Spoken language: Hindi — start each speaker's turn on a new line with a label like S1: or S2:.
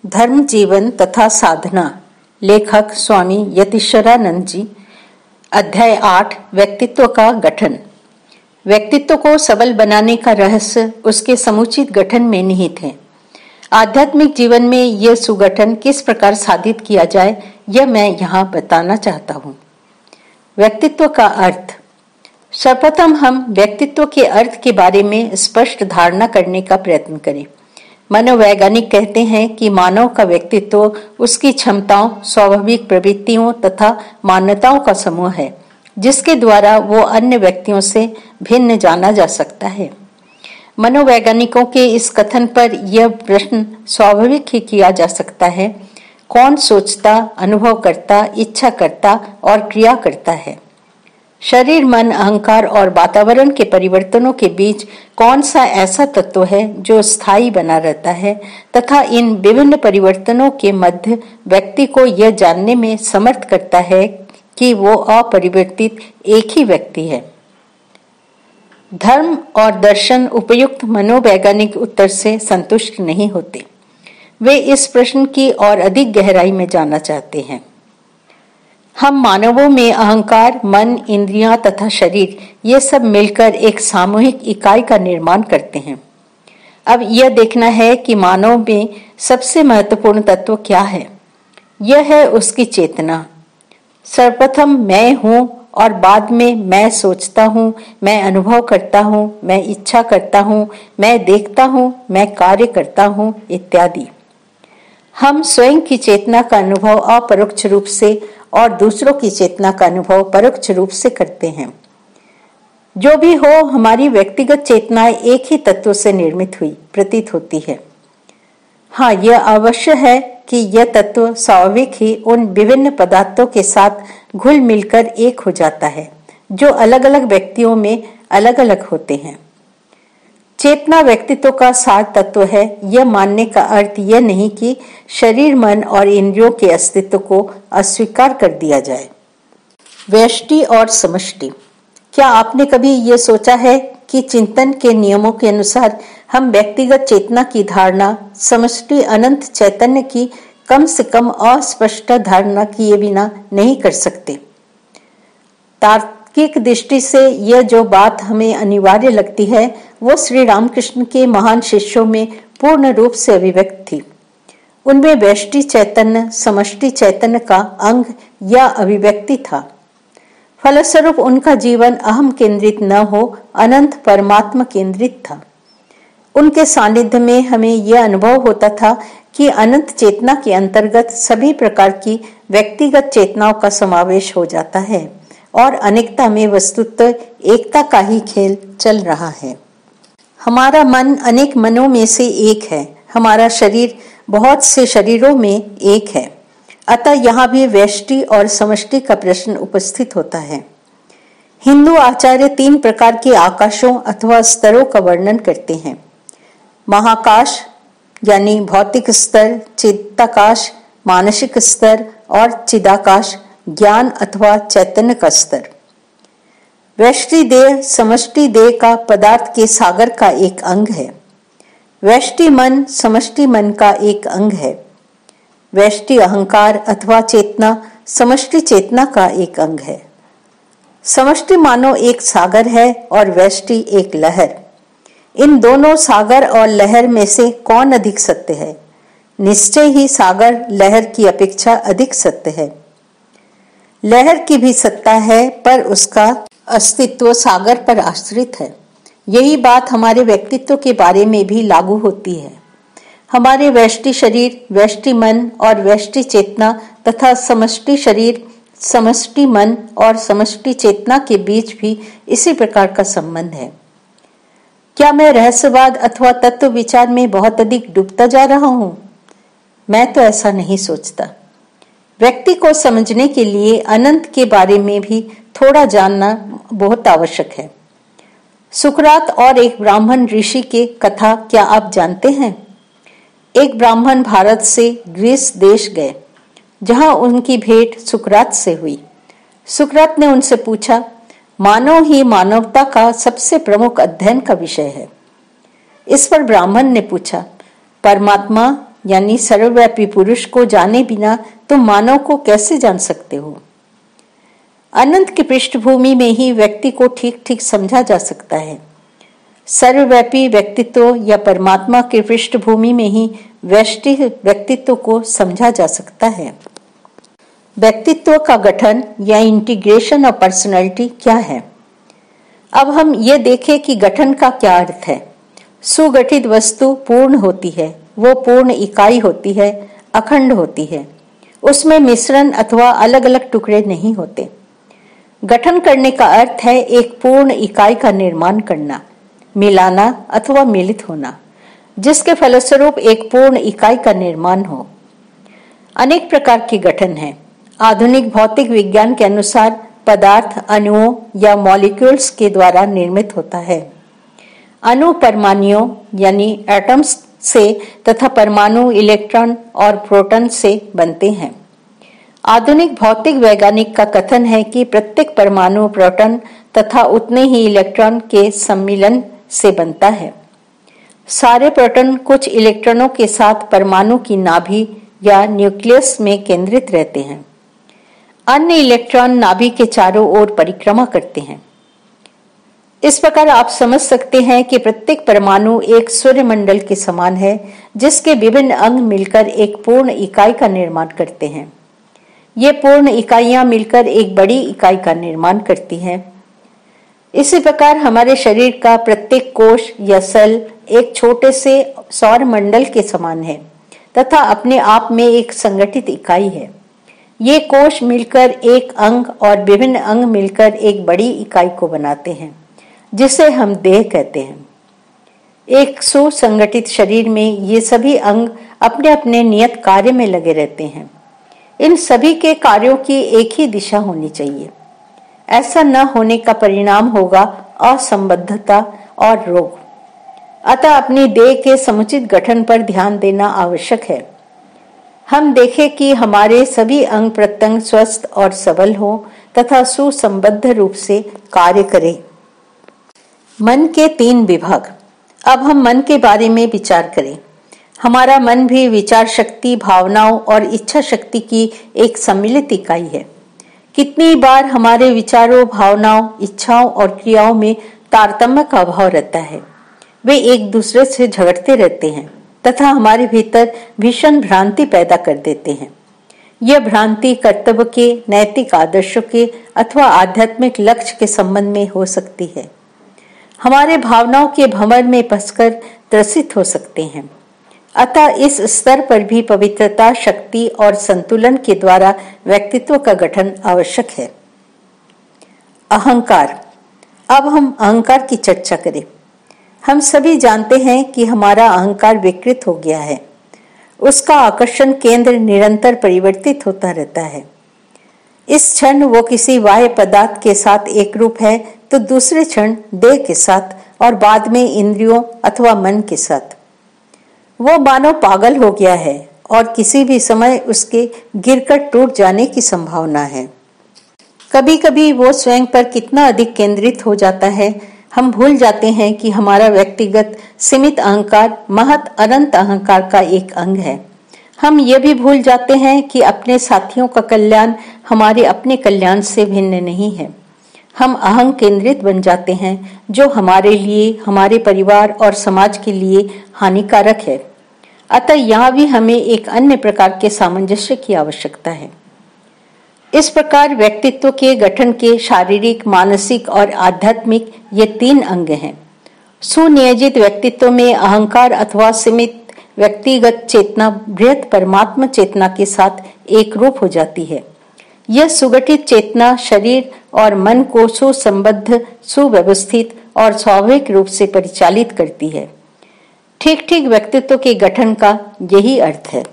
S1: धर्म जीवन तथा साधना, लेखक स्वामी यतीश्वरानंद जी। अध्याय 8, व्यक्तित्व का गठन। व्यक्तित्व को सबल बनाने का रहस्य उसके समुचित गठन में निहित है। आध्यात्मिक जीवन में यह सुगठन किस प्रकार साधित किया जाए, यह मैं यहाँ बताना चाहता हूँ। व्यक्तित्व का अर्थ। सर्वप्रथम हम व्यक्तित्व के अर्थ के बारे में स्पष्ट धारणा करने का प्रयत्न करें। मनोवैज्ञानिक कहते हैं कि मानव का व्यक्तित्व उसकी क्षमताओं, स्वाभाविक प्रवृत्तियों तथा मान्यताओं का समूह है, जिसके द्वारा वो अन्य व्यक्तियों से भिन्न जाना जा सकता है। मनोवैज्ञानिकों के इस कथन पर यह प्रश्न स्वाभाविक ही किया जा सकता है, कौन सोचता, अनुभव करता, इच्छा करता और क्रिया करता है? शरीर, मन, अहंकार और वातावरण के परिवर्तनों के बीच कौन सा ऐसा तत्व है जो स्थायी बना रहता है तथा इन विभिन्न परिवर्तनों के मध्य व्यक्ति को यह जानने में समर्थ करता है कि वो अपरिवर्तित एक ही व्यक्ति है? धर्म और दर्शन उपयुक्त मनोवैज्ञानिक उत्तर से संतुष्ट नहीं होते। वे इस प्रश्न की और अधिक गहराई में जानना चाहते हैं। हम मानवों में अहंकार, मन, इंद्रियां तथा शरीर ये सब मिलकर एक सामूहिक इकाई का निर्माण करते हैं। अब यह देखना है कि मानव में सबसे महत्वपूर्ण तत्व क्या है। यह है उसकी चेतना। सर्वप्रथम मैं हूँ और बाद में मैं सोचता हूँ, मैं अनुभव करता हूँ, मैं इच्छा करता हूँ, मैं देखता हूँ, मैं कार्य करता हूँ इत्यादि। हम स्वयं की चेतना का अनुभव अपरोक्ष रूप से और दूसरों की चेतना का अनुभव परोक्ष रूप से करते हैं। जो भी हो, हमारी व्यक्तिगत चेतनाएं एक ही तत्व से निर्मित हुई प्रतीत होती है। हाँ, यह अवश्य है कि यह तत्व स्वाभाविक ही उन विभिन्न पदार्थों के साथ घुल मिलकर एक हो जाता है, जो अलग अलग व्यक्तियों में अलग अलग होते हैं। चेतना व्यक्तित्व का सार तत्व है। यह मानने का अर्थ यह नहीं कि शरीर, मन और इंद्रियों के अस्तित्व को अस्वीकार कर दिया जाए। व्यष्टि और समष्टि। क्या आपने कभी यह सोचा है कि चिंतन के नियमों के अनुसार हम व्यक्तिगत चेतना की धारणा समष्टि अनंत चैतन्य की कम से कम अस्पष्ट धारणा किए बिना नहीं कर सकते? तार्किक दृष्टि से यह जो बात हमें अनिवार्य लगती है, वो श्री रामकृष्ण के महान शिष्यों में पूर्ण रूप से अभिव्यक्त थी। उनमें व्यष्टि चैतन्य समष्टि चैतन्य का अंग या अभिव्यक्ति था। फलस्वरूप उनका जीवन अहम केंद्रित न हो, अनंत परमात्मा केंद्रित था। उनके सानिध्य में हमें यह अनुभव होता था कि अनंत चेतना के अंतर्गत सभी प्रकार की व्यक्तिगत चेतनाओं का समावेश हो जाता है और अनेकता में वस्तुतः एकता का ही खेल चल रहा है। हमारा मन अनेक मनों में से एक है, हमारा शरीर बहुत से शरीरों में एक है। अतः यहाँ भी व्यष्टि और समष्टि का प्रश्न उपस्थित होता है। हिंदू आचार्य 3 प्रकार के आकाशों अथवा स्तरों का वर्णन करते हैं। महाकाश यानी भौतिक स्तर, चित्ताकाश मानसिक स्तर और चिदाकाश ज्ञान अथवा चैतन्य का स्तर। व्यष्टि देह समष्टि देह का पदार्थ के सागर का एक अंग है। व्यष्टि मन समष्टि मन का एक अंग है। व्यष्टि अहंकार अथवा चेतना समष्टि चेतना का एक अंग है। समष्टि मानो एक सागर है और व्यष्टि एक लहर। इन दोनों सागर और लहर में से कौन अधिक सत्य है? निश्चय ही सागर लहर की अपेक्षा अधिक सत्य है। लहर की भी सत्ता है, पर उसका अस्तित्व सागर पर आश्रित है। यही बात हमारे व्यक्तित्व के बारे में भी लागू होती है। हमारे व्यष्टि शरीर, व्यष्टि मन और व्यष्टि चेतना तथा समष्टि शरीर, समष्टि मन और समष्टि चेतना के बीच भी इसी प्रकार का संबंध है। क्या मैं रहस्यवाद अथवा तत्व विचार में बहुत अधिक डूबता जा रहा हूँ? मैं तो ऐसा नहीं सोचता। व्यक्ति को समझने के लिए अनंत के बारे में भी थोड़ा जानना बहुत आवश्यक है। सुकरात और एक ब्राह्मण ऋषि की कथा क्या आप जानते हैं? एक ब्राह्मण भारत से ग्रीस देश गए, जहां उनकी भेंट सुकरात से हुई। सुकरात ने उनसे पूछा, मानव ही मानवता का सबसे प्रमुख अध्ययन का विषय है। इस पर ब्राह्मण ने पूछा, परमात्मा यानी सर्वव्यापी पुरुष को जाने बिना तुम मानव को कैसे जान सकते हो? अनंत की पृष्ठभूमि में ही व्यक्ति को ठीक ठीक समझा जा सकता है। सर्वव्यापी व्यक्तित्व या परमात्मा की पृष्ठभूमि में ही व्यष्टि व्यक्तित्व को समझा जा सकता है। व्यक्तित्व का गठन या इंटीग्रेशन ऑफ पर्सनैलिटी क्या है? अब हम ये देखें कि गठन का क्या अर्थ है। सुगठित वस्तु पूर्ण होती है, वो पूर्ण इकाई होती है, अखंड होती है, उसमें मिश्रण अथवा अलग अलग टुकड़े नहीं होते। गठन करने का अर्थ है एक पूर्ण इकाई का निर्माण करना, मिलाना अथवा मिलित होना, जिसके फलस्वरूप एक पूर्ण इकाई का निर्माण हो। अनेक प्रकार के गठन हैं। आधुनिक भौतिक विज्ञान के अनुसार पदार्थ अणुओं या मॉलिक्यूल्स के द्वारा निर्मित होता है। अणु परमाणुओं यानी एटम्स से तथा परमाणु इलेक्ट्रॉन और प्रोटॉन से बनते हैं। आधुनिक भौतिक वैज्ञानिक का कथन है कि प्रत्येक परमाणु प्रोटॉन तथा उतने ही इलेक्ट्रॉन के सम्मिलन से बनता है। सारे प्रोटॉन कुछ इलेक्ट्रॉनों के साथ परमाणु की नाभि या न्यूक्लियस में केंद्रित रहते हैं। अन्य इलेक्ट्रॉन नाभि के चारों ओर परिक्रमा करते हैं। इस प्रकार आप समझ सकते हैं कि प्रत्येक परमाणु एक सूर्यमंडल के समान है, जिसके विभिन्न अंग मिलकर एक पूर्ण इकाई का निर्माण करते हैं। ये पूर्ण इकाइयां मिलकर एक बड़ी इकाई का निर्माण करती हैं। इसी प्रकार हमारे शरीर का प्रत्येक कोश या सेल एक छोटे से सौर मंडल के समान है तथा अपने आप में एक संगठित इकाई है। ये कोश मिलकर एक अंग और विभिन्न अंग मिलकर एक बड़ी इकाई को बनाते हैं, जिसे हम देह कहते हैं। एक सुसंगठित शरीर में ये सभी अंग अपने अपने नियत कार्य में लगे रहते हैं। इन सभी के कार्यों की एक ही दिशा होनी चाहिए। ऐसा न होने का परिणाम होगा असंबद्धता और रोग। अतः अपनी देह के समुचित गठन पर ध्यान देना आवश्यक है। हम देखें कि हमारे सभी अंग प्रत्यंग स्वस्थ और सबल हो तथा सुसंबद्ध रूप से कार्य करें। मन के 3 विभाग। अब हम मन के बारे में विचार करें। हमारा मन भी विचार शक्ति, भावनाओं और इच्छा शक्ति की एक सम्मिलित इकाई है। कितनी बार हमारे विचारों, भावनाओं, इच्छाओं और क्रियाओं में तारतम्य का अभाव रहता है। वे एक दूसरे से झगड़ते रहते हैं तथा हमारे भीतर भीषण भ्रांति पैदा कर देते हैं। यह भ्रांति कर्तव्य के, नैतिक आदर्शों के अथवा आध्यात्मिक लक्ष्य के संबंध में हो सकती है। हमारे भावनाओं के भंवर में फंसकर त्रसित हो सकते हैं। अतः इस स्तर पर भी पवित्रता, शक्ति और संतुलन के द्वारा व्यक्तित्व का गठन आवश्यक है। अहंकार। अब हम अहंकार की चर्चा करें। हम सभी जानते हैं कि हमारा अहंकार विकृत हो गया है। उसका आकर्षण केंद्र निरंतर परिवर्तित होता रहता है। इस क्षण वो किसी बाह्य पदार्थ के साथ एक रूप है तो दूसरे क्षण देह के साथ और बाद में इंद्रियों अथवा मन के साथ। वो मानो पागल हो गया है और किसी भी समय उसके गिरकर टूट जाने की संभावना है। कभी कभी वो स्वयं पर कितना अधिक केंद्रित हो जाता है, हम भूल जाते हैं कि हमारा व्यक्तिगत सीमित अहंकार महत अनंत अहंकार का एक अंग है। हम ये भी भूल जाते हैं कि अपने साथियों का कल्याण हमारे अपने कल्याण से भिन्न नहीं है। हम अहं केंद्रित बन जाते हैं, जो हमारे लिए, हमारे परिवार और समाज के लिए हानिकारक है। अतः यहाँ भी हमें एक अन्य प्रकार के सामंजस्य की आवश्यकता है। इस प्रकार व्यक्तित्व के गठन के शारीरिक, मानसिक और आध्यात्मिक ये 3 अंग हैं। सुनियोजित व्यक्तित्व में अहंकार अथवा सीमित व्यक्तिगत चेतना बृहत परमात्मा चेतना के साथ एक रूप हो जाती है। यह सुगठित चेतना शरीर और मन को सुसंबद्ध, सुव्यवस्थित और स्वाभाविक रूप से परिचालित करती है। ठीक ठीक व्यक्तित्व के गठन का यही अर्थ है।